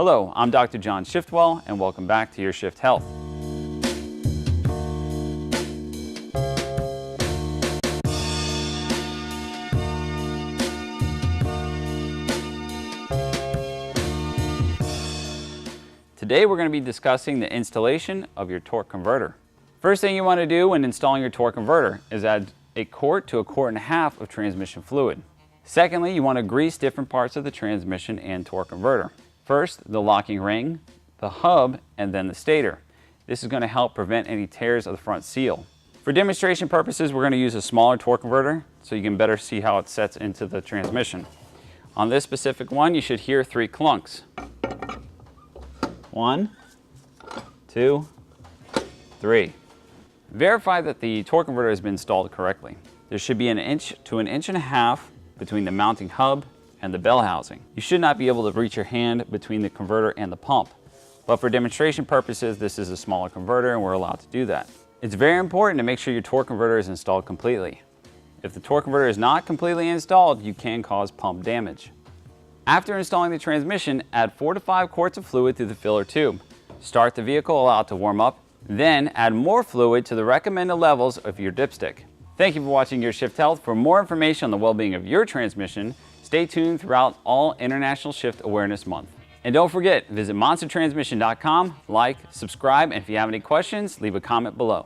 Hello, I'm Dr. John Shiftwell, and welcome back to Your Shift Health. Today we're going to be discussing the installation of your torque converter. First thing you want to do when installing your torque converter is add a quart to a quart and a half of transmission fluid. Secondly, you want to grease different parts of the transmission and torque converter. First, the locking ring, the hub, and then the stator. This is going to help prevent any tears of the front seal. For demonstration purposes, we're going to use a smaller torque converter so you can better see how it sets into the transmission. On this specific one, you should hear 3 clunks. 1, 2, 3. Verify that the torque converter has been installed correctly. There should be 1 inch to 1.5 inches between the mounting hub and the bell housing. You should not be able to reach your hand between the converter and the pump, but for demonstration purposes, this is a smaller converter and we're allowed to do that. It's very important to make sure your torque converter is installed completely. If the torque converter is not completely installed, you can cause pump damage. After installing the transmission, add 4 to 5 quarts of fluid through the filler tube. Start the vehicle, allow it to warm up, then add more fluid to the recommended levels of your dipstick. Thank you for watching Your Shift Health. For more information on the well-being of your transmission, stay tuned throughout all International Shift Awareness Month. And don't forget, visit monstertransmission.com, like, subscribe, and if you have any questions, leave a comment below.